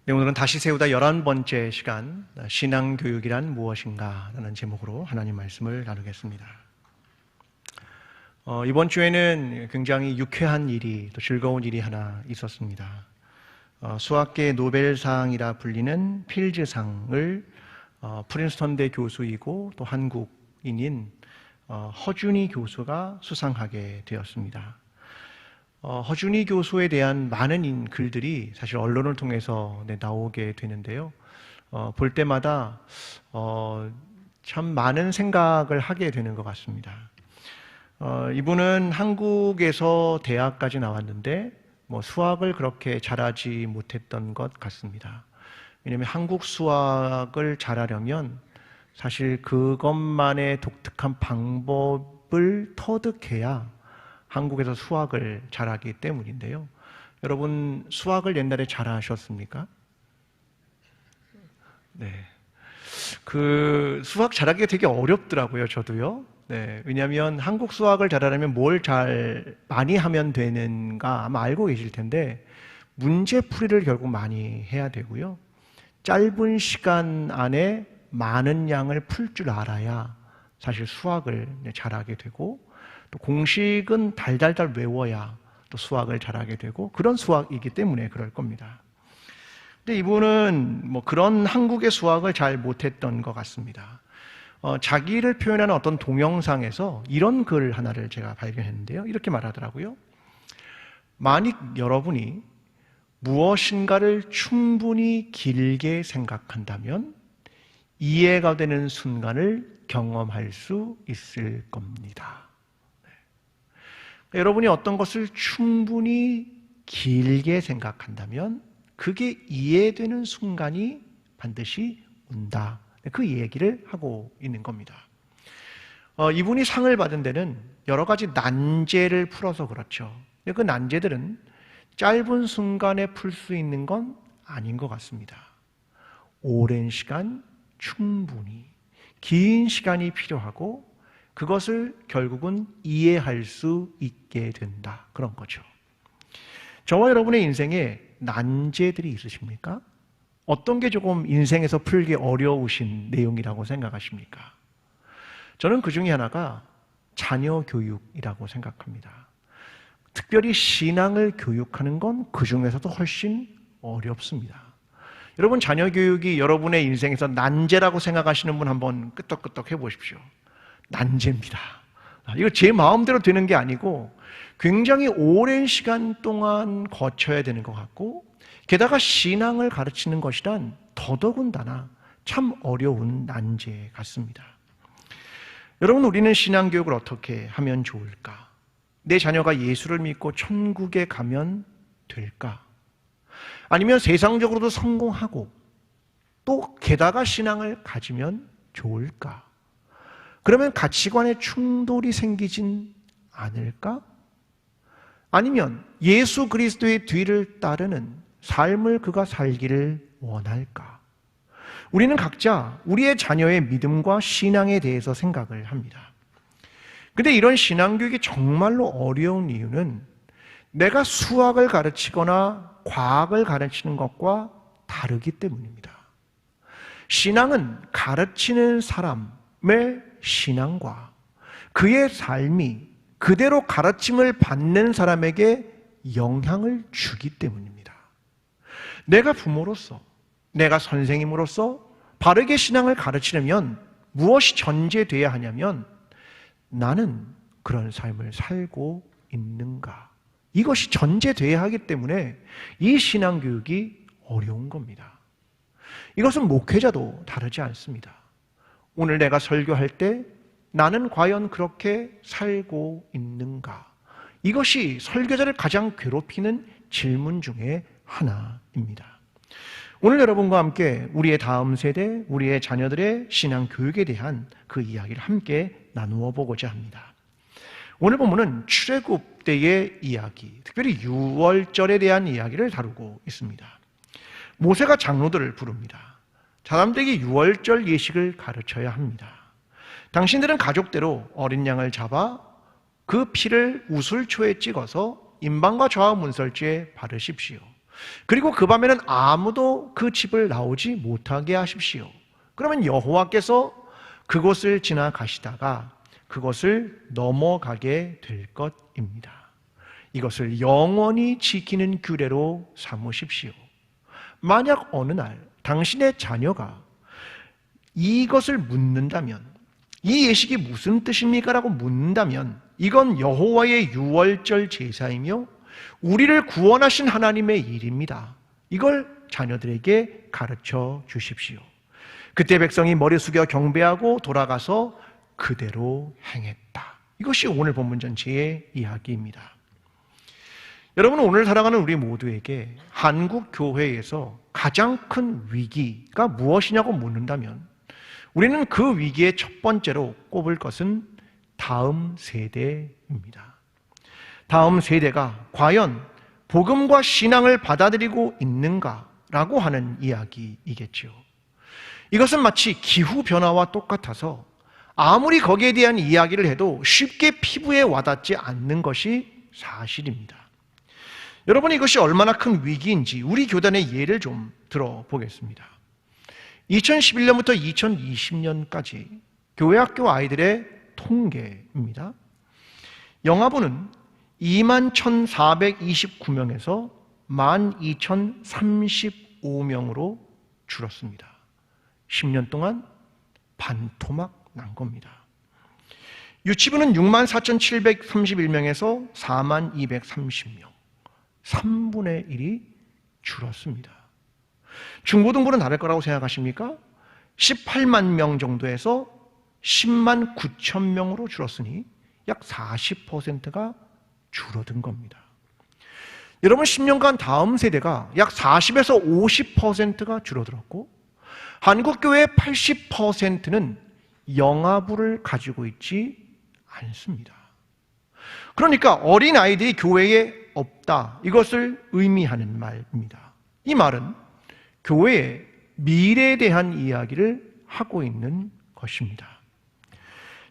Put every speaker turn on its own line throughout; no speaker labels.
네, 오늘은 다시 세우다 11번째 시간, 신앙교육이란 무엇인가 라는 제목으로 하나님 말씀을 나누겠습니다. 이번 주에는 굉장히 유쾌한 일이, 또 즐거운 일이 하나 있었습니다. 수학계 노벨상이라 불리는 필즈상을 프린스턴대 교수이고 또 한국인인 허준희 교수가 수상하게 되었습니다. 허준희 교수에 대한 많은 글들이 사실 언론을 통해서 나오게 되는데요. 볼 때마다 참 많은 생각을 하게 되는 것 같습니다. 이분은 한국에서 대학까지 나왔는데 수학을 그렇게 잘하지 못했던 것 같습니다. 왜냐하면 한국 수학을 잘하려면 사실 그것만의 독특한 방법을 터득해야 한국에서 수학을 잘하기 때문인데요. 여러분, 수학을 옛날에 잘하셨습니까? 네. 수학 잘하기가 되게 어렵더라고요, 저도요. 네. 왜냐하면 한국 수학을 잘하려면 뭘 많이 하면 되는가 아마 알고 계실 텐데, 문제풀이를 결국 많이 해야 되고요. 짧은 시간 안에 많은 양을 풀 줄 알아야 사실 수학을 잘하게 되고, 또 공식은 달달달 외워야 또 수학을 잘하게 되고, 그런 수학이기 때문에 그럴 겁니다. 근데 이분은 그런 한국의 수학을 잘 못했던 것 같습니다. 자기를 표현하는 어떤 동영상에서 이런 글 하나를 제가 발견했는데요. 이렇게 말하더라고요. 만약 여러분이 무엇인가를 충분히 길게 생각한다면 이해가 되는 순간을 경험할 수 있을 겁니다. 여러분이 어떤 것을 충분히 길게 생각한다면 그게 이해되는 순간이 반드시 온다. 그 얘기를 하고 있는 겁니다. 이분이 상을 받은 데는 여러 가지 난제를 풀어서 그렇죠. 그 난제들은 짧은 순간에 풀 수 있는 건 아닌 것 같습니다. 오랜 시간, 충분히 긴 시간이 필요하고, 그것을 결국은 이해할 수 있게 된다. 그런 거죠. 저와 여러분의 인생에 난제들이 있으십니까? 어떤 게 조금 인생에서 풀기 어려우신 내용이라고 생각하십니까? 저는 그 중에 하나가 자녀 교육이라고 생각합니다. 특별히 신앙을 교육하는 건 그 중에서도 훨씬 어렵습니다. 여러분, 자녀 교육이 여러분의 인생에서 난제라고 생각하시는 분 한번 끄떡끄떡 해보십시오. 난제입니다. 이거 제 마음대로 되는 게 아니고 굉장히 오랜 시간 동안 거쳐야 되는 것 같고, 게다가 신앙을 가르치는 것이란 더더군다나 참 어려운 난제 같습니다. 여러분, 우리는 신앙교육을 어떻게 하면 좋을까? 내 자녀가 예수를 믿고 천국에 가면 될까? 아니면 세상적으로도 성공하고 또 게다가 신앙을 가지면 좋을까? 그러면 가치관의 충돌이 생기진 않을까? 아니면 예수 그리스도의 뒤를 따르는 삶을 그가 살기를 원할까? 우리는 각자 우리의 자녀의 믿음과 신앙에 대해서 생각을 합니다. 근데 이런 신앙교육이 정말로 어려운 이유는 내가 수학을 가르치거나 과학을 가르치는 것과 다르기 때문입니다. 신앙은 가르치는 사람의 신앙과 그의 삶이 그대로 가르침을 받는 사람에게 영향을 주기 때문입니다. 내가 부모로서, 내가 선생님으로서 바르게 신앙을 가르치려면 무엇이 전제되어야 하냐면, 나는 그런 삶을 살고 있는가? 이것이 전제되어야 하기 때문에 이 신앙교육이 어려운 겁니다. 이것은 목회자도 다르지 않습니다. 오늘 내가 설교할 때 나는 과연 그렇게 살고 있는가? 이것이 설교자를 가장 괴롭히는 질문 중에 하나입니다. 오늘 여러분과 함께 우리의 다음 세대, 우리의 자녀들의 신앙 교육에 대한 그 이야기를 함께 나누어 보고자 합니다. 오늘 본문은 출애굽 때의 이야기, 특별히 유월절에 대한 이야기를 다루고 있습니다. 모세가 장로들을 부릅니다. 사람들에게 유월절 예식을 가르쳐야 합니다. 당신들은 가족대로 어린 양을 잡아 그 피를 우슬초에 찍어서 임방과 좌우 문설주에 바르십시오. 그리고 그 밤에는 아무도 그 집을 나오지 못하게 하십시오. 그러면 여호와께서 그곳을 지나가시다가 그것을 넘어가게 될 것입니다. 이것을 영원히 지키는 규례로 삼으십시오. 만약 어느 날 당신의 자녀가 이것을 묻는다면, 이 예식이 무슨 뜻입니까? 라고 묻는다면 이건 여호와의 유월절 제사이며 우리를 구원하신 하나님의 일입니다. 이걸 자녀들에게 가르쳐 주십시오. 그때 백성이 머리 숙여 경배하고 돌아가서 그대로 행했다. 이것이 오늘 본문 전체의 이야기입니다. 여러분, 오늘 살아가는 우리 모두에게 한국 교회에서 가장 큰 위기가 무엇이냐고 묻는다면 우리는 그 위기의 첫 번째로 꼽을 것은 다음 세대입니다. 다음 세대가 과연 복음과 신앙을 받아들이고 있는가라고 하는 이야기이겠죠. 이것은 마치 기후변화와 똑같아서 아무리 거기에 대한 이야기를 해도 쉽게 피부에 와닿지 않는 것이 사실입니다. 여러분, 이것이 얼마나 큰 위기인지 우리 교단의 예를 좀 들어보겠습니다. 2011년부터 2020년까지 교회학교 아이들의 통계입니다. 영아부는 21,429명에서 12,035명으로 줄었습니다. 10년 동안 반토막 난 겁니다. 유치부는 64,731명에서 42,230명, 3분의 1이 줄었습니다. 중고등부는 다를 거라고 생각하십니까? 18만 명 정도에서 10만 9천 명으로 줄었으니 약 40%가 줄어든 겁니다. 여러분, 10년간 다음 세대가 약 40에서 50%가 줄어들었고 한국교회의 80%는 영아부를 가지고 있지 않습니다. 그러니까 어린아이들이 교회에 없다, 이것을 의미하는 말입니다. 이 말은 교회의 미래에 대한 이야기를 하고 있는 것입니다.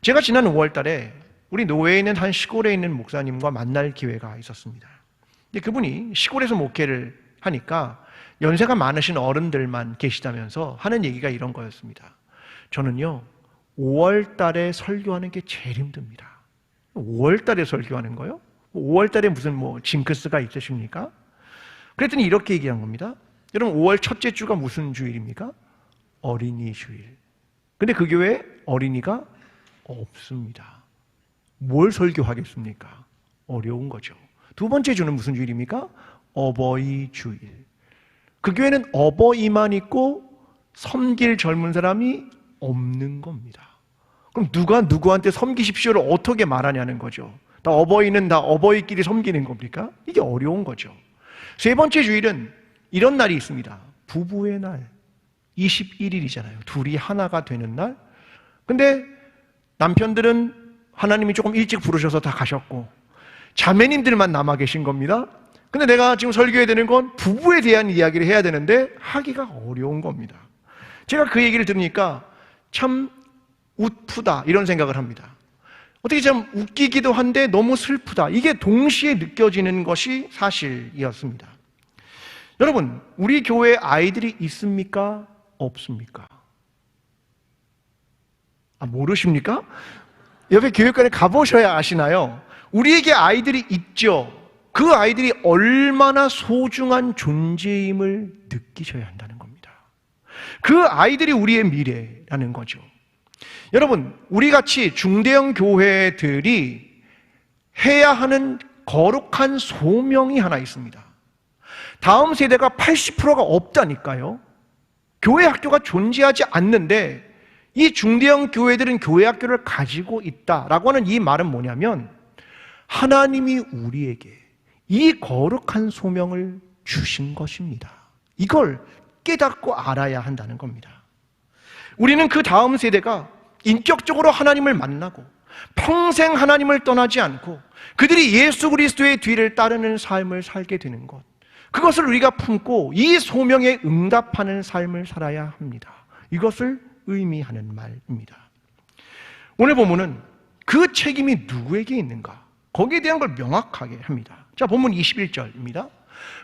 제가 지난 5월 달에 우리 노회에 있는 한 시골에 있는 목사님과 만날 기회가 있었습니다. 근데 그분이 시골에서 목회를 하니까 연세가 많으신 어른들만 계시다면서 하는 얘기가 이런 거였습니다. 저는요, 5월 달에 설교하는 게 제일 힘듭니다. 5월 달에 설교하는 거요? 5월 달에 무슨 징크스가 있으십니까? 그랬더니 이렇게 얘기한 겁니다. 여러분, 5월 첫째 주가 무슨 주일입니까? 어린이 주일. 근데 그 교회에 어린이가 없습니다. 뭘 설교하겠습니까? 어려운 거죠. 두 번째 주는 무슨 주일입니까? 어버이 주일. 그 교회는 어버이만 있고 섬길 젊은 사람이 없는 겁니다. 그럼 누가 누구한테 섬기십시오를 어떻게 말하냐는 거죠. 다 어버이는 다 어버이끼리 섬기는 겁니까? 이게 어려운 거죠. 세 번째 주일은 이런 날이 있습니다. 부부의 날. 21일이잖아요. 둘이 하나가 되는 날. 근데 남편들은 하나님이 조금 일찍 부르셔서 다 가셨고 자매님들만 남아 계신 겁니다. 근데 내가 지금 설교해야 되는 건 부부에 대한 이야기를 해야 되는데 하기가 어려운 겁니다. 제가 그 얘기를 들으니까 참 웃프다 이런 생각을 합니다. 어떻게 참 웃기기도 한데 너무 슬프다. 이게 동시에 느껴지는 것이 사실이었습니다. 여러분, 우리 교회에 아이들이 있습니까? 없습니까? 모르십니까? 옆에 교육관에 가보셔야 아시나요? 우리에게 아이들이 있죠. 그 아이들이 얼마나 소중한 존재임을 느끼셔야 한다는 겁니다. 그 아이들이 우리의 미래라는 거죠. 여러분, 우리같이 중대형 교회들이 해야 하는 거룩한 소명이 하나 있습니다. 다음 세대가 80%가 없다니까요. 교회 학교가 존재하지 않는데 이 중대형 교회들은 교회 학교를 가지고 있다라고 하는 이 말은 뭐냐면 하나님이 우리에게 이 거룩한 소명을 주신 것입니다. 이걸 깨닫고 알아야 한다는 겁니다. 우리는 그 다음 세대가 인격적으로 하나님을 만나고 평생 하나님을 떠나지 않고 그들이 예수 그리스도의 뒤를 따르는 삶을 살게 되는 것, 그것을 우리가 품고 이 소명에 응답하는 삶을 살아야 합니다. 이것을 의미하는 말입니다. 오늘 본문은 그 책임이 누구에게 있는가, 거기에 대한 걸 명확하게 합니다. 자, 본문 21절입니다.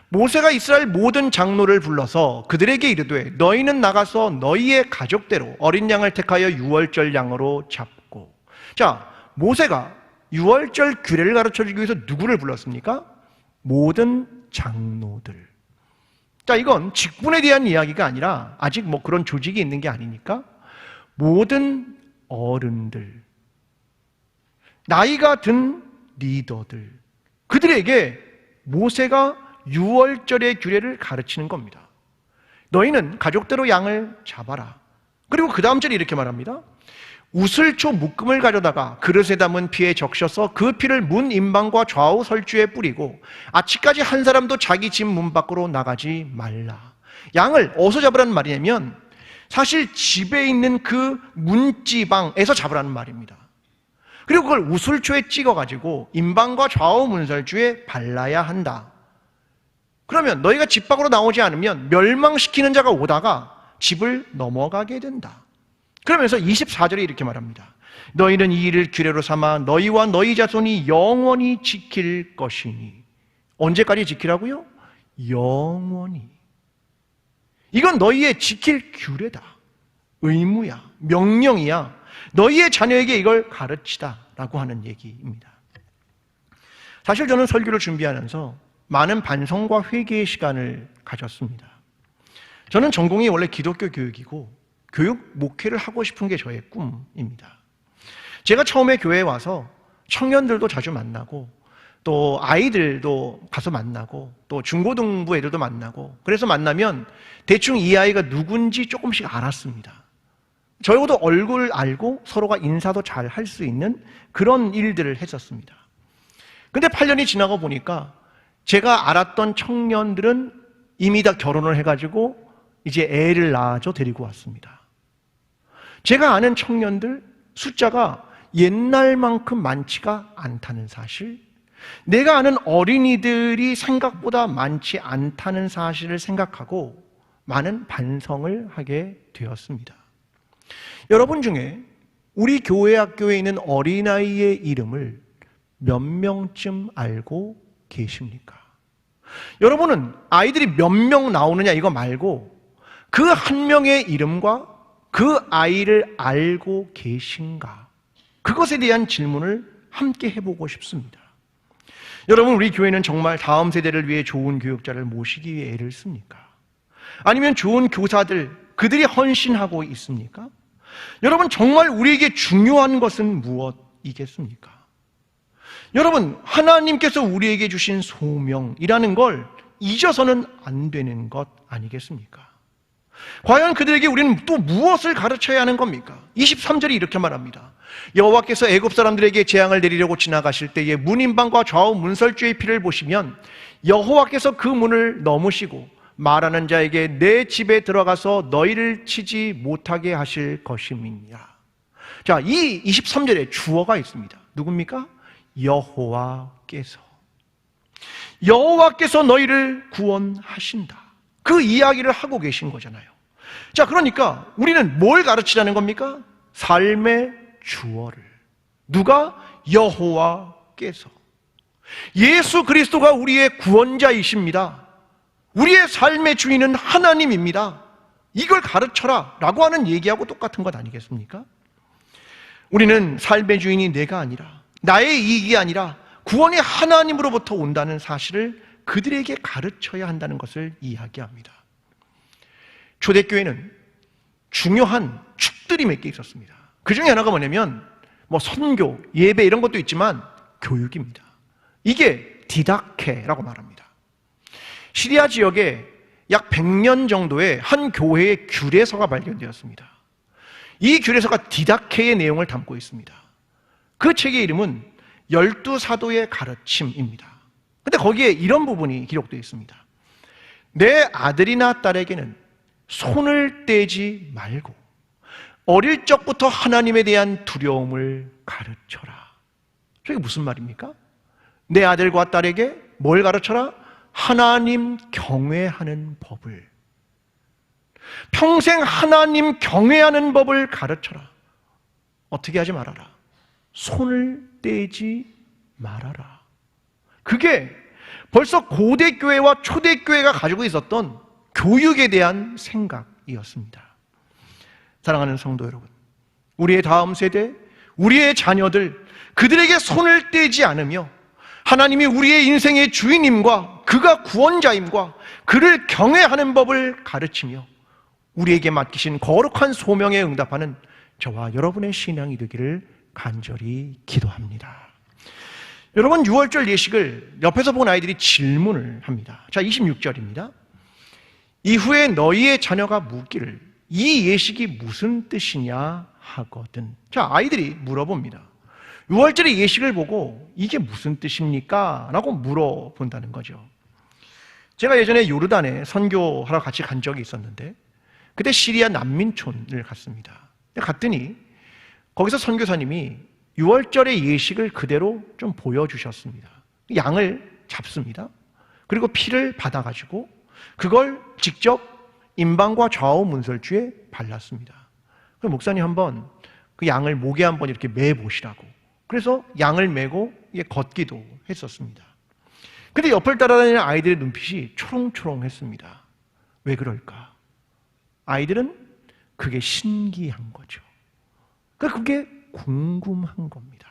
모세가 이스라엘 모든 장로를 불러서 그들에게 이르되 너희는 나가서 너희의 가족대로 어린 양을 택하여 유월절 양으로 잡고. 자, 모세가 유월절 규례를 가르쳐주기 위해서 누구를 불렀습니까? 모든 장로들. 자, 이건 직분에 대한 이야기가 아니라 아직 뭐 그런 조직이 있는 게 아니니까 모든 어른들, 나이가 든 리더들, 그들에게 모세가 유월절의 규례를 가르치는 겁니다. 너희는 가족대로 양을 잡아라. 그리고 그 다음 절에 이렇게 말합니다. 우슬초 묶음을 가져다가 그릇에 담은 피에 적셔서 그 피를 문 임방과 좌우 설주에 뿌리고 아침까지 한 사람도 자기 집 문 밖으로 나가지 말라. 양을 어디서 잡으라는 말이냐면 사실 집에 있는 그 문지방에서 잡으라는 말입니다. 그리고 그걸 우슬초에 찍어가지고 임방과 좌우 문설주에 발라야 한다. 그러면 너희가 집 밖으로 나오지 않으면 멸망시키는 자가 오다가 집을 넘어가게 된다. 그러면서 24절에 이렇게 말합니다. 너희는 이 일을 규례로 삼아 너희와 너희 자손이 영원히 지킬 것이니. 언제까지 지키라고요? 영원히. 이건 너희의 지킬 규례다. 의무야. 명령이야. 너희의 자녀에게 이걸 가르치다 라고 하는 얘기입니다. 사실 저는 설교를 준비하면서 많은 반성과 회개의 시간을 가졌습니다. 저는 전공이 원래 기독교 교육이고 교육 목회를 하고 싶은 게 저의 꿈입니다. 제가 처음에 교회에 와서 청년들도 자주 만나고 또 아이들도 가서 만나고 또 중고등부 애들도 만나고 그래서 만나면 대충 이 아이가 누군지 조금씩 알았습니다. 저희도 얼굴 알고 서로가 인사도 잘 할 수 있는 그런 일들을 했었습니다. 근데 8년이 지나고 보니까 제가 알았던 청년들은 이미 다 결혼을 해가지고 이제 애를 낳아서 데리고 왔습니다. 제가 아는 청년들 숫자가 옛날만큼 많지가 않다는 사실, 내가 아는 어린이들이 생각보다 많지 않다는 사실을 생각하고 많은 반성을 하게 되었습니다. 여러분 중에 우리 교회 학교에 있는 어린아이의 이름을 몇 명쯤 알고 계십니까? 여러분은 아이들이 몇 명 나오느냐 이거 말고 그 한 명의 이름과 그 아이를 알고 계신가? 그것에 대한 질문을 함께 해보고 싶습니다. 여러분, 우리 교회는 정말 다음 세대를 위해 좋은 교육자를 모시기 위해 애를 씁니까? 아니면 좋은 교사들, 그들이 헌신하고 있습니까? 여러분, 정말 우리에게 중요한 것은 무엇이겠습니까? 여러분, 하나님께서 우리에게 주신 소명이라는 걸 잊어서는 안 되는 것 아니겠습니까? 과연 그들에게 우리는 또 무엇을 가르쳐야 하는 겁니까? 23절이 이렇게 말합니다. 여호와께서 애굽 사람들에게 재앙을 내리려고 지나가실 때에 문임방과 좌우 문설주의 피를 보시면 여호와께서 그 문을 넘으시고 말하는 자에게 내 집에 들어가서 너희를 치지 못하게 하실 것임이니라. 자, 이 23절에 주어가 있습니다. 누굽니까? 여호와께서. 여호와께서 너희를 구원하신다. 그 이야기를 하고 계신 거잖아요. 자, 그러니까 우리는 뭘 가르치자는 겁니까? 삶의 주어를. 누가? 여호와께서. 예수 그리스도가 우리의 구원자이십니다. 우리의 삶의 주인은 하나님입니다. 이걸 가르쳐라 라고 하는 얘기하고 똑같은 것 아니겠습니까? 우리는 삶의 주인이 내가 아니라, 나의 이익이 아니라 구원이 하나님으로부터 온다는 사실을 그들에게 가르쳐야 한다는 것을 이야기합니다. 초대교회는 중요한 축들이 몇 개 있었습니다. 그 중에 하나가 뭐냐면 선교, 예배 이런 것도 있지만 교육입니다. 이게 디다케라고 말합니다. 시리아 지역에 약 100년 정도의 한 교회의 규례서가 발견되었습니다. 이 규례서가 디다케의 내용을 담고 있습니다. 그 책의 이름은 12사도의 가르침입니다. 근데 거기에 이런 부분이 기록되어 있습니다. 내 아들이나 딸에게는 손을 떼지 말고 어릴 적부터 하나님에 대한 두려움을 가르쳐라. 저게 무슨 말입니까? 내 아들과 딸에게 뭘 가르쳐라? 하나님 경외하는 법을. 평생 하나님 경외하는 법을 가르쳐라. 어떻게 하지 말아라? 손을 떼지 말아라. 그게 벌써 고대 교회와 초대 교회가 가지고 있었던 교육에 대한 생각이었습니다. 사랑하는 성도 여러분, 우리의 다음 세대, 우리의 자녀들, 그들에게 손을 떼지 않으며 하나님이 우리의 인생의 주인님과 그가 구원자임과 그를 경외하는 법을 가르치며 우리에게 맡기신 거룩한 소명에 응답하는 저와 여러분의 신앙이 되기를 간절히 기도합니다. 여러분, 6월절 예식을 옆에서 본 아이들이 질문을 합니다. 자, 26절입니다. 이후에 너희의 자녀가 묻기를 이 예식이 무슨 뜻이냐 하거든. 자, 아이들이 물어봅니다. 6월절의 예식을 보고 이게 무슨 뜻입니까? 라고 물어본다는 거죠. 제가 예전에 요르단에 선교하러 같이 간 적이 있었는데 그때 시리아 난민촌을 갔습니다. 갔더니 거기서 선교사님이 6월절의 예식을 그대로 좀 보여주셨습니다. 양을 잡습니다. 그리고 피를 받아가지고 그걸 직접 임방과 좌우 문설주에 발랐습니다. 그래서 목사님 한번 그 양을 목에 한번 이렇게 매보시라고. 그래서 양을 매고 걷기도 했었습니다. 근데 옆을 따라다니는 아이들의 눈빛이 초롱초롱했습니다. 왜 그럴까? 아이들은 그게 신기한 거죠. 그게 궁금한 겁니다.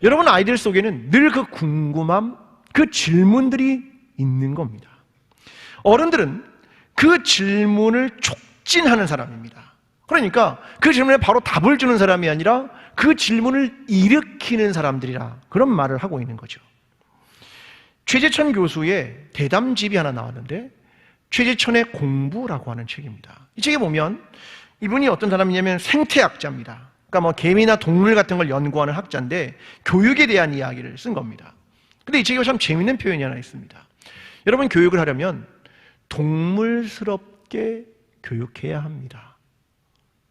여러분, 아이들 속에는 늘 그 궁금함, 그 질문들이 있는 겁니다. 어른들은 그 질문을 촉진하는 사람입니다. 그러니까 그 질문에 바로 답을 주는 사람이 아니라 그 질문을 일으키는 사람들이라 그런 말을 하고 있는 거죠. 최재천 교수의 대담집이 하나 나왔는데 최재천의 공부라고 하는 책입니다. 이 책에 보면 이분이 어떤 사람이냐면 생태학자입니다. 그러니까 뭐 개미나 동물 같은 걸 연구하는 학자인데 교육에 대한 이야기를 쓴 겁니다. 근데 이 책에 참 재밌는 표현이 하나 있습니다. 여러분, 교육을 하려면 동물스럽게 교육해야 합니다.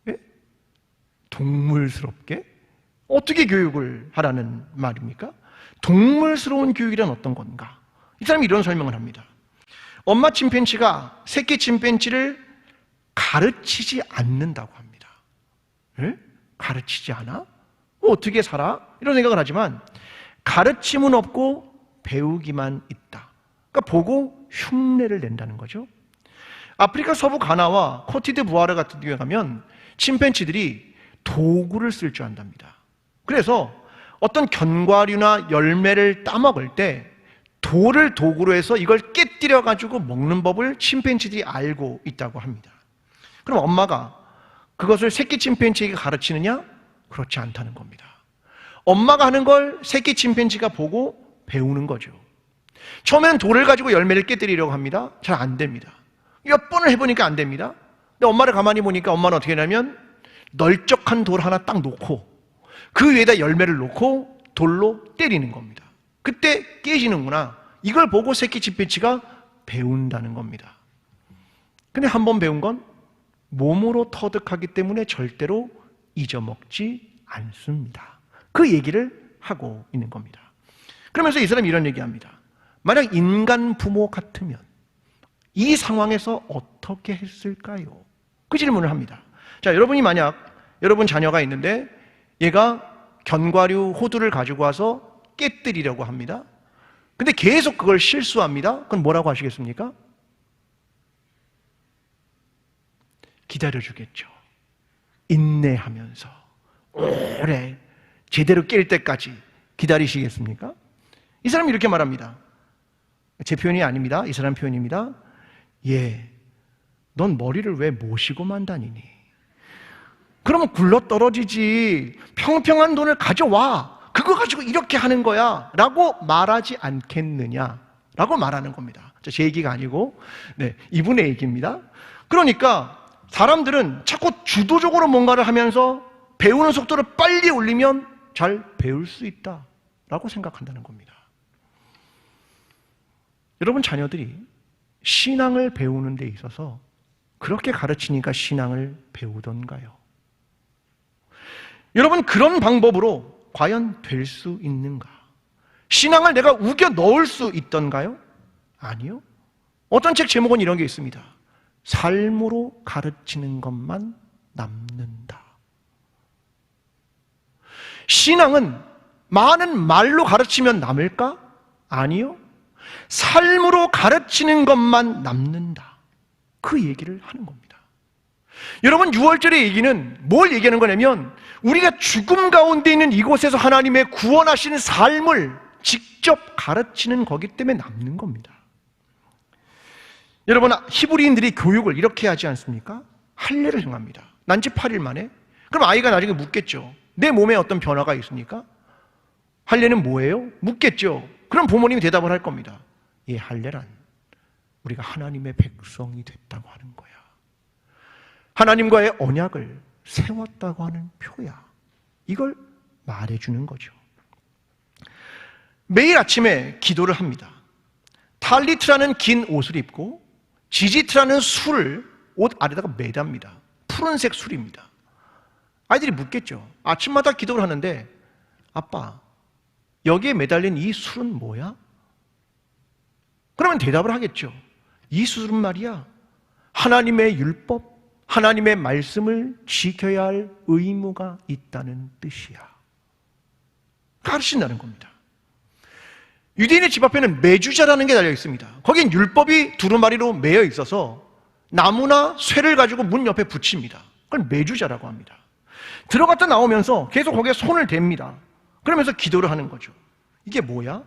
예? 동물스럽게? 어떻게 교육을 하라는 말입니까? 동물스러운 교육이란 어떤 건가? 이 사람이 이런 설명을 합니다. 엄마 침팬지가 새끼 침팬지를 가르치지 않는다고 합니다. 예? 가르치지 않아? 어떻게 살아? 이런 생각을 하지만 가르침은 없고 배우기만 있다. 그러니까 보고 흉내를 낸다는 거죠. 아프리카 서부 가나와 코트디부아르 같은 데 가면 침팬지들이 도구를 쓸 줄 안답니다. 그래서 어떤 견과류나 열매를 따먹을 때 돌을 도구로 해서 이걸 깨뜨려 가지고 먹는 법을 침팬지들이 알고 있다고 합니다. 그럼 엄마가 그것을 새끼 침팬지에게 가르치느냐? 그렇지 않다는 겁니다. 엄마가 하는 걸 새끼 침팬지가 보고 배우는 거죠. 처음에는 돌을 가지고 열매를 깨뜨리려고 합니다. 잘 안 됩니다. 몇 번을 해보니까 안 됩니다. 근데 엄마를 가만히 보니까 엄마는 어떻게 하냐면 널쩍한 돌 하나 딱 놓고 그 위에다 열매를 놓고 돌로 때리는 겁니다. 그때 깨지는구나. 이걸 보고 새끼 침팬지가 배운다는 겁니다. 근데 한 번 배운 건 몸으로 터득하기 때문에 절대로 잊어먹지 않습니다. 그 얘기를 하고 있는 겁니다. 그러면서 이 사람이 이런 얘기합니다. 만약 인간 부모 같으면 이 상황에서 어떻게 했을까요? 그 질문을 합니다. 자, 여러분이 만약 여러분 자녀가 있는데 얘가 견과류 호두를 가지고 와서 깨뜨리려고 합니다. 근데 계속 그걸 실수합니다. 그럼 뭐라고 하시겠습니까? 기다려주겠죠. 인내하면서 오래 제대로 깰 때까지 기다리시겠습니까? 이 사람이 이렇게 말합니다. 제 표현이 아닙니다. 이 사람 표현입니다. 예, 넌 머리를 왜 모시고만 다니니? 그러면 굴러떨어지지. 평평한 돈을 가져와. 그거 가지고 이렇게 하는 거야 라고 말하지 않겠느냐 라고 말하는 겁니다. 제 얘기가 아니고 이분의 얘기입니다. 그러니까 사람들은 자꾸 주도적으로 뭔가를 하면서 배우는 속도를 빨리 올리면 잘 배울 수 있다라고 생각한다는 겁니다. 여러분, 자녀들이 신앙을 배우는 데 있어서 그렇게 가르치니까 신앙을 배우던가요? 여러분, 그런 방법으로 과연 될 수 있는가? 신앙을 내가 우겨 넣을 수 있던가요? 아니요. 어떤 책 제목은 이런 게 있습니다. 삶으로 가르치는 것만 남는다. 신앙은 많은 말로 가르치면 남을까? 아니요. 삶으로 가르치는 것만 남는다. 그 얘기를 하는 겁니다. 여러분, 6월절의 얘기는 뭘 얘기하는 거냐면 우리가 죽음 가운데 있는 이곳에서 하나님의 구원하시는 삶을 직접 가르치는 거기 때문에 남는 겁니다. 여러분, 히브리인들이 교육을 이렇게 하지 않습니까? 할례를 행합니다. 난지 8일 만에. 그럼 아이가 나중에 묻겠죠. 내 몸에 어떤 변화가 있습니까? 할례는 뭐예요? 묻겠죠. 그럼 부모님이 대답을 할 겁니다. 이 할례란 우리가 하나님의 백성이 됐다고 하는 거야. 하나님과의 언약을 세웠다고 하는 표야. 이걸 말해주는 거죠. 매일 아침에 기도를 합니다. 탈리트라는 긴 옷을 입고 지지트라는 술을 옷 아래다가 매답니다. 푸른색 술입니다. 아이들이 묻겠죠. 아침마다 기도를 하는데 아빠, 여기에 매달린 이 술은 뭐야? 그러면 대답을 하겠죠. 이 술은 말이야, 하나님의 율법, 하나님의 말씀을 지켜야 할 의무가 있다는 뜻이야. 가르친다는 겁니다. 유대인의 집 앞에는 메주자라는 게 달려 있습니다. 거긴 율법이 두루마리로 매여 있어서 나무나 쇠를 가지고 문 옆에 붙입니다. 그걸 메주자라고 합니다. 들어갔다 나오면서 계속 거기에 손을 댑니다. 그러면서 기도를 하는 거죠. 이게 뭐야?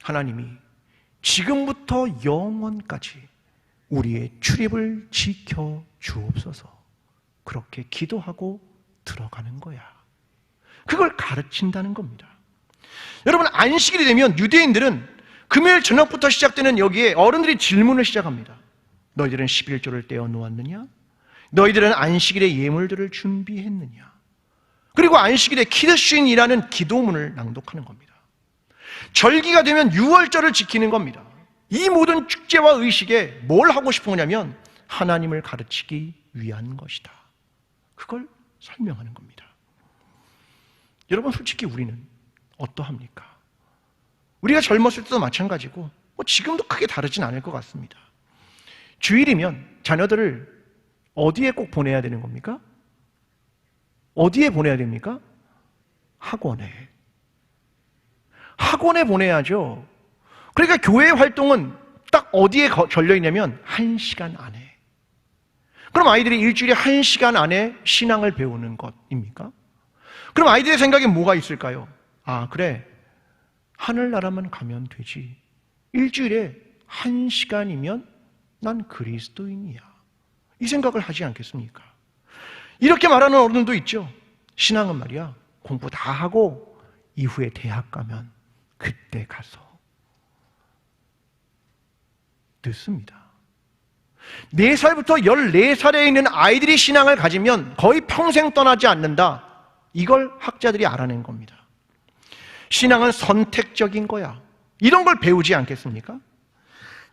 하나님이 지금부터 영원까지 우리의 출입을 지켜 주옵소서. 그렇게 기도하고 들어가는 거야. 그걸 가르친다는 겁니다. 여러분, 안식일이 되면 유대인들은 금요일 저녁부터 시작되는 여기에 어른들이 질문을 시작합니다. 너희들은 11조를 떼어 놓았느냐? 너희들은 안식일에 예물들을 준비했느냐? 그리고 안식일에 키드슌이라는 기도문을 낭독하는 겁니다. 절기가 되면 6월절을 지키는 겁니다. 이 모든 축제와 의식에 뭘 하고 싶은 거냐면 하나님을 가르치기 위한 것이다. 그걸 설명하는 겁니다. 여러분, 솔직히 우리는 어떠합니까? 우리가 젊었을 때도 마찬가지고 지금도 크게 다르진 않을 것 같습니다. 주일이면 자녀들을 어디에 꼭 보내야 되는 겁니까? 어디에 보내야 됩니까? 학원에. 학원에 보내야죠. 그러니까 교회 활동은 딱 어디에 걸려 있냐면 1시간 안에. 그럼 아이들이 일주일에 1시간 안에 신앙을 배우는 것입니까? 그럼 아이들의 생각에 뭐가 있을까요? 아, 그래, 하늘나라만 가면 되지. 일주일에 1시간이면 난 그리스도인이야. 이 생각을 하지 않겠습니까? 이렇게 말하는 어른들도 있죠. 신앙은 말이야, 공부 다 하고 이후에 대학 가면 그때 가서. 늦습니다. 4살부터 14살에 있는 아이들이 신앙을 가지면 거의 평생 떠나지 않는다. 이걸 학자들이 알아낸 겁니다. 신앙은 선택적인 거야. 이런 걸 배우지 않겠습니까?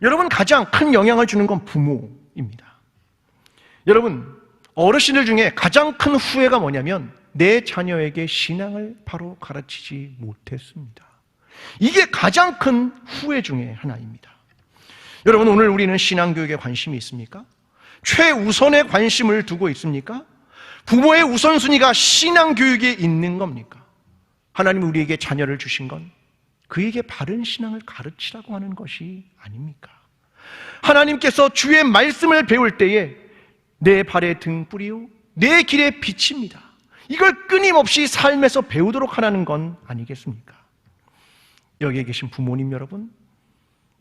여러분, 가장 큰 영향을 주는 건 부모입니다. 여러분, 어르신들 중에 가장 큰 후회가 뭐냐면 내 자녀에게 신앙을 바로 가르치지 못했습니다. 이게 가장 큰 후회 중에 하나입니다. 여러분, 오늘 우리는 신앙교육에 관심이 있습니까? 최우선의 관심을 두고 있습니까? 부모의 우선순위가 신앙교육에 있는 겁니까? 하나님이 우리에게 자녀를 주신 건 그에게 바른 신앙을 가르치라고 하는 것이 아닙니까? 하나님께서 주의 말씀을 배울 때에 내 발의 등불이요 내 길의 빛입니다. 이걸 끊임없이 삶에서 배우도록 하라는 건 아니겠습니까? 여기에 계신 부모님 여러분,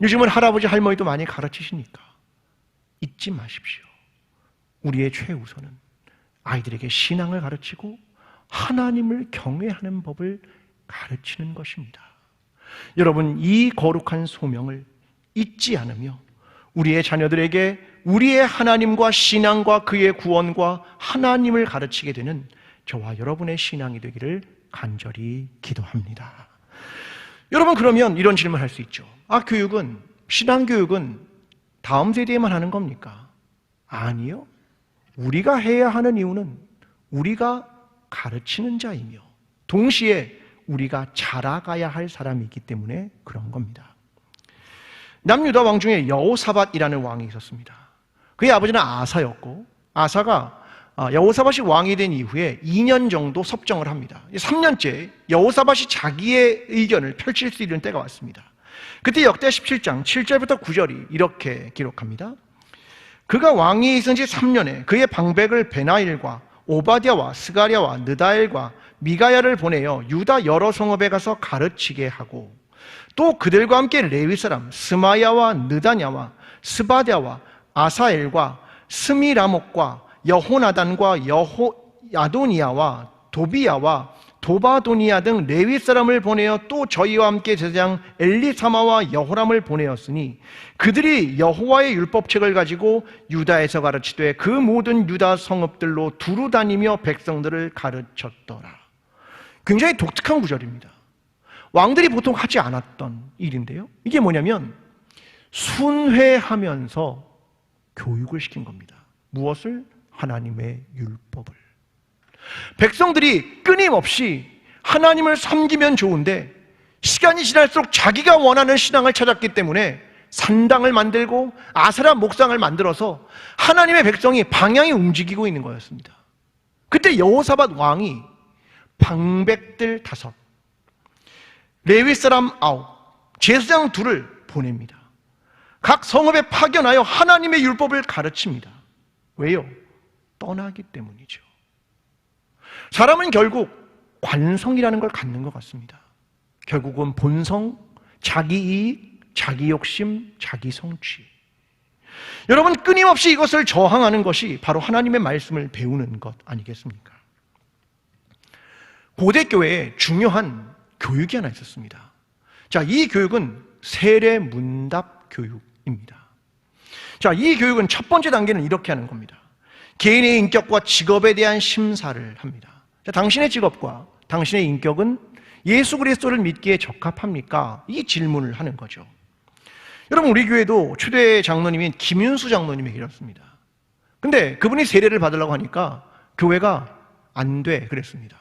요즘은 할아버지 할머니도 많이 가르치시니까 잊지 마십시오. 우리의 최우선은 아이들에게 신앙을 가르치고 하나님을 경외하는 법을 가르치는 것입니다. 여러분, 이 거룩한 소명을 잊지 않으며 우리의 자녀들에게 우리의 하나님과 신앙과 그의 구원과 하나님을 가르치게 되는 저와 여러분의 신앙이 되기를 간절히 기도합니다. 여러분, 그러면 이런 질문을 할 수 있죠. 교육은, 신앙교육은 다음 세대에만 하는 겁니까? 아니요. 우리가 해야 하는 이유는 우리가 가르치는 자이며 동시에 우리가 자라가야 할 사람이기 때문에 그런 겁니다. 남유다 왕 중에 여호사밧이라는 왕이 있었습니다. 그의 아버지는 아사였고, 아사가 여호사밧이 왕이 된 이후에 2년 정도 섭정을 합니다. 3년째 여호사밧이 자기의 의견을 펼칠 수 있는 때가 왔습니다. 그때 역대 17장 7절부터 9절이 이렇게 기록합니다. 그가 왕이 있은 지 3년에 그의 방백을 베나일과 오바댜와 스가랴와 느다엘과 미가야를 보내어 유다 여러 성읍에 가서 가르치게 하고, 또 그들과 함께 레위 사람 스마야와 느다냐와 스바랴와 아사엘과 스미라목과 여호나단과 야도니아와 도비야와 도바도니아 등 레위 사람을 보내어 또 저희와 함께 제사장 엘리사마와 여호람을 보내었으니 그들이 여호와의 율법책을 가지고 유다에서 가르치되 그 모든 유다 성읍들로 두루 다니며 백성들을 가르쳤더라. 굉장히 독특한 구절입니다. 왕들이 보통 하지 않았던 일인데요, 이게 뭐냐면 순회하면서 교육을 시킨 겁니다. 무엇을? 하나님의 율법을. 백성들이 끊임없이 하나님을 섬기면 좋은데 시간이 지날수록 자기가 원하는 신앙을 찾았기 때문에 산당을 만들고 아세라 목상을 만들어서 하나님의 백성이 방향이 움직이고 있는 거였습니다. 그때 여호사밧 왕이 방백들 5, 레위 사람 9, 제사장 2를 보냅니다. 각 성읍에 파견하여 하나님의 율법을 가르칩니다. 왜요? 떠나기 때문이죠. 사람은 결국 관성이라는 걸 갖는 것 같습니다. 결국은 본성, 자기 이익, 자기 욕심, 자기 성취. 여러분, 끊임없이 이것을 저항하는 것이 바로 하나님의 말씀을 배우는 것 아니겠습니까? 고대 교회에 중요한 교육이 하나 있었습니다. 자, 이 교육은 세례 문답 교육입니다. 자, 이 교육은 첫 번째 단계는 이렇게 하는 겁니다. 개인의 인격과 직업에 대한 심사를 합니다. 자, 당신의 직업과 당신의 인격은 예수 그리스도를 믿기에 적합합니까? 이 질문을 하는 거죠. 여러분, 우리 교회도 초대 장로님인 김윤수 장로님이 계셨습니다. 근데 그분이 세례를 받으려고 하니까 교회가 안 돼 그랬습니다.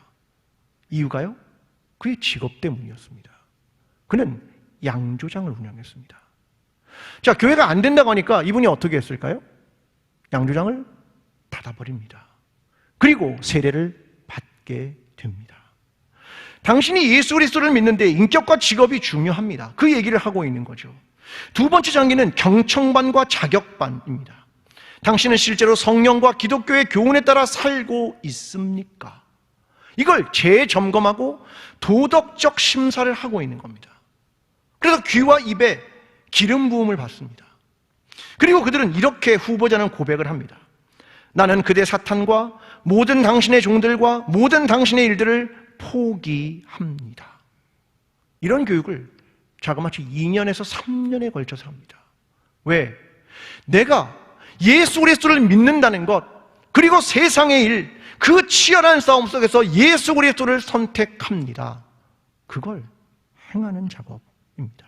이유가요? 그의 직업 때문이었습니다. 그는 양조장을 운영했습니다. 자, 교회가 안 된다고 하니까 이분이 어떻게 했을까요? 양조장을 닫아버립니다. 그리고 세례를 받게 됩니다. 당신이 예수 그리스도를 믿는데 인격과 직업이 중요합니다. 그 얘기를 하고 있는 거죠. 두 번째 단계는 경청반과 자격반입니다. 당신은 실제로 성령과 기독교의 교훈에 따라 살고 있습니까? 이걸 재점검하고 도덕적 심사를 하고 있는 겁니다. 그래서 귀와 입에 기름 부음을 받습니다. 그리고 그들은 이렇게 후보자는 고백을 합니다. 나는 그대 사탄과 모든 당신의 종들과 모든 당신의 일들을 포기합니다. 이런 교육을 자그마치 2년에서 3년에 걸쳐서 합니다. 왜? 내가 예수 그리스도를 믿는다는 것, 그리고 세상의 일, 그 치열한 싸움 속에서 예수 그리스도를 선택합니다. 그걸 행하는 작업입니다.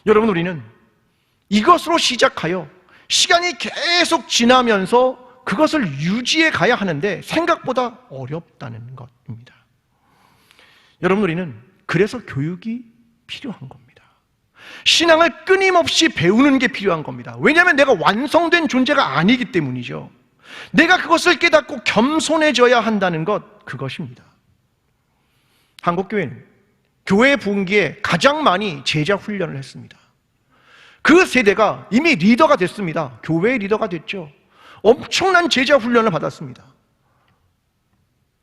여러분, 우리는 이것으로 시작하여 시간이 계속 지나면서 그것을 유지해 가야 하는데 생각보다 어렵다는 것입니다. 여러분, 우리는 그래서 교육이 필요한 겁니다. 신앙을 끊임없이 배우는 게 필요한 겁니다. 왜냐하면 내가 완성된 존재가 아니기 때문이죠. 내가 그것을 깨닫고 겸손해져야 한다는 것, 그것입니다. 한국교회는 교회 분기에 가장 많이 제자 훈련을 했습니다. 그 세대가 이미 리더가 됐습니다. 교회의 리더가 됐죠. 엄청난 제자 훈련을 받았습니다.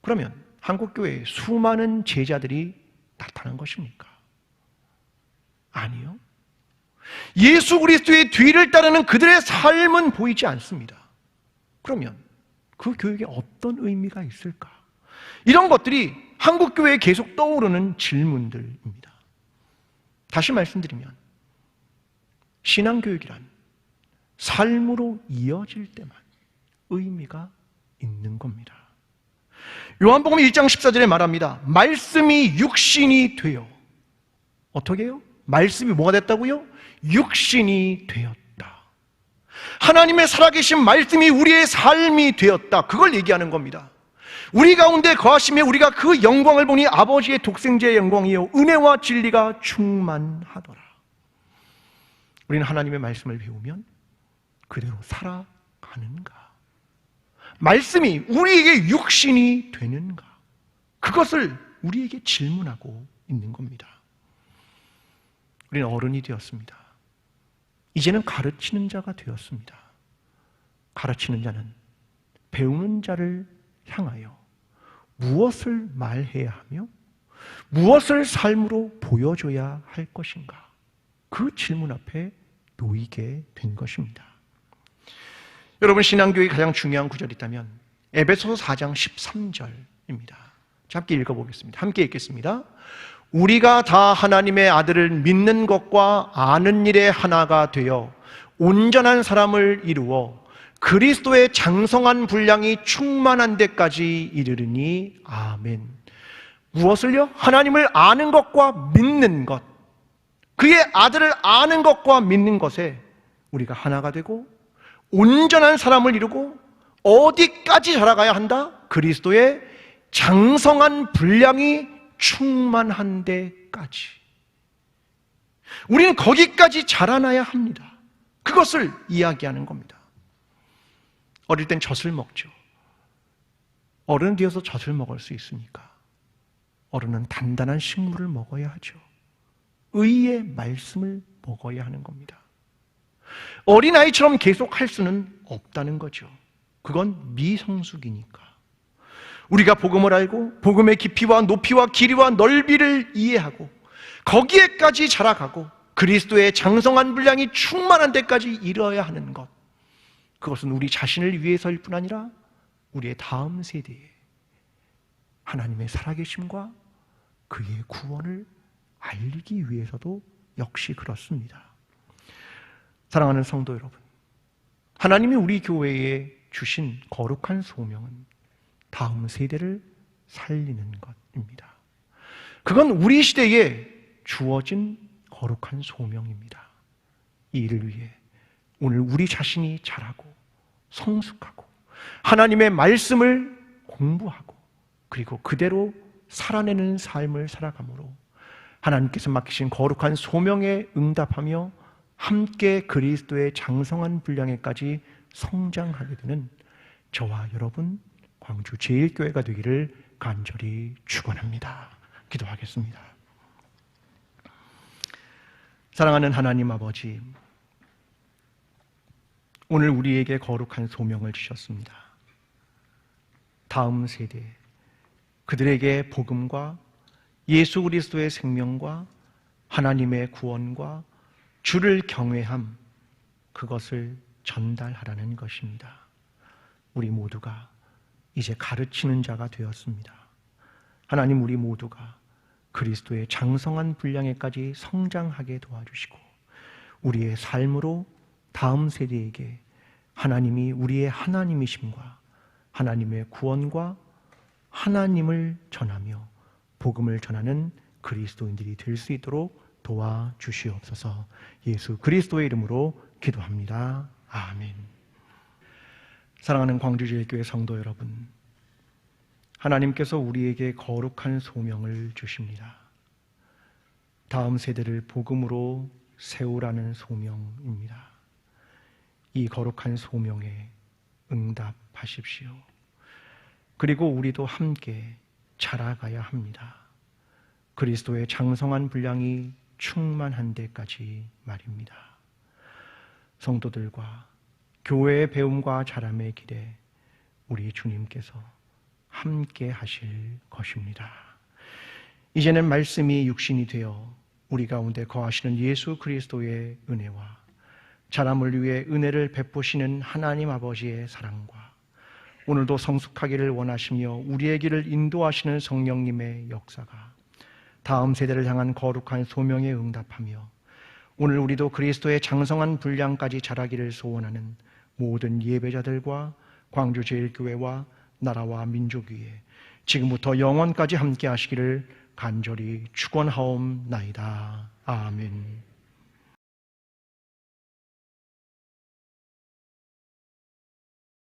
그러면 한국교회에 수많은 제자들이 나타난 것입니까? 아니요. 예수 그리스도의 뒤를 따르는 그들의 삶은 보이지 않습니다. 그러면 그 교육에 어떤 의미가 있을까? 이런 것들이 한국교회에 계속 떠오르는 질문들입니다. 다시 말씀드리면 신앙교육이란 삶으로 이어질 때만 의미가 있는 겁니다. 요한복음 1장 14절에 말합니다. 말씀이 육신이 되어, 어떻게 해요? 말씀이 뭐가 됐다고요? 육신이 되었다. 하나님의 살아계신 말씀이 우리의 삶이 되었다. 그걸 얘기하는 겁니다. 우리 가운데 거하시며 우리가 그 영광을 보니 아버지의 독생자의 영광이요 은혜와 진리가 충만하더라. 우리는 하나님의 말씀을 배우면 그대로 살아가는가? 말씀이 우리에게 육신이 되는가? 그것을 우리에게 질문하고 있는 겁니다. 우리는 어른이 되었습니다. 이제는 가르치는 자가 되었습니다. 가르치는 자는 배우는 자를 향하여 무엇을 말해야 하며 무엇을 삶으로 보여줘야 할 것인가? 그 질문 앞에 놓이게 된 것입니다. 여러분, 신앙교육의 가장 중요한 구절이 있다면 에베소서 4장 13절입니다. 함께 읽어보겠습니다. 함께 읽겠습니다. 우리가 다 하나님의 아들을 믿는 것과 아는 일에 하나가 되어 온전한 사람을 이루어 그리스도의 장성한 분량이 충만한 데까지 이르르니 아멘. 무엇을요? 하나님을 아는 것과 믿는 것, 그의 아들을 아는 것과 믿는 것에 우리가 하나가 되고 온전한 사람을 이루고 어디까지 자라가야 한다? 그리스도의 장성한 분량이 충만한 데까지. 우리는 거기까지 자라나야 합니다. 그것을 이야기하는 겁니다. 어릴 땐 젖을 먹죠. 어른 되어서 젖을 먹을 수 있습니까? 어른은 단단한 식물을 먹어야 하죠. 의의 말씀을 먹어야 하는 겁니다. 어린아이처럼 계속 할 수는 없다는 거죠. 그건 미성숙이니까. 우리가 복음을 알고 복음의 깊이와 높이와 길이와 넓이를 이해하고 거기에까지 자라가고 그리스도의 장성한 분량이 충만한 데까지 이뤄야 하는 것, 그것은 우리 자신을 위해서일 뿐 아니라 우리의 다음 세대에 하나님의 살아계심과 그의 구원을 알리기 위해서도 역시 그렇습니다. 사랑하는 성도 여러분, 하나님이 우리 교회에 주신 거룩한 소명은 다음 세대를 살리는 것입니다. 그건 우리 시대에 주어진 거룩한 소명입니다. 이 일을 위해 오늘 우리 자신이 자라고 성숙하고 하나님의 말씀을 공부하고 그리고 그대로 살아내는 삶을 살아가므로 하나님께서 맡기신 거룩한 소명에 응답하며 함께 그리스도의 장성한 분량에까지 성장하게 되는 저와 여러분 광주 제1교회가 되기를 간절히 축원합니다. 기도하겠습니다. 사랑하는 하나님 아버지, 오늘 우리에게 거룩한 소명을 주셨습니다. 다음 세대, 그들에게 복음과 예수 그리스도의 생명과 하나님의 구원과 주를 경외함, 그것을 전달하라는 것입니다. 우리 모두가 이제 가르치는 자가 되었습니다. 하나님, 우리 모두가 그리스도의 장성한 분량에까지 성장하게 도와주시고 우리의 삶으로 다음 세대에게 하나님이 우리의 하나님이심과 하나님의 구원과 하나님을 전하며 복음을 전하는 그리스도인들이 될 수 있도록 도와주시옵소서. 예수 그리스도의 이름으로 기도합니다. 아멘. 사랑하는 광주제일교회 성도 여러분, 하나님께서 우리에게 거룩한 소명을 주십니다. 다음 세대를 복음으로 세우라는 소명입니다. 이 거룩한 소명에 응답하십시오. 그리고 우리도 함께 자라가야 합니다. 그리스도의 장성한 분량이 충만한 데까지 말입니다. 성도들과 교회의 배움과 자람의 길에 우리 주님께서 함께 하실 것입니다. 이제는 말씀이 육신이 되어 우리 가운데 거하시는 예수 그리스도의 은혜와 자람을 위해 은혜를 베푸시는 하나님 아버지의 사랑과 오늘도 성숙하기를 원하시며 우리의 길을 인도하시는 성령님의 역사가 다음 세대를 향한 거룩한 소명에 응답하며 오늘 우리도 그리스도의 장성한 분량까지 자라기를 소원하는 모든 예배자들과 광주 제1교회와 나라와 민족 위에 지금부터 영원까지 함께 하시기를 간절히 축원하옵나이다. 아멘.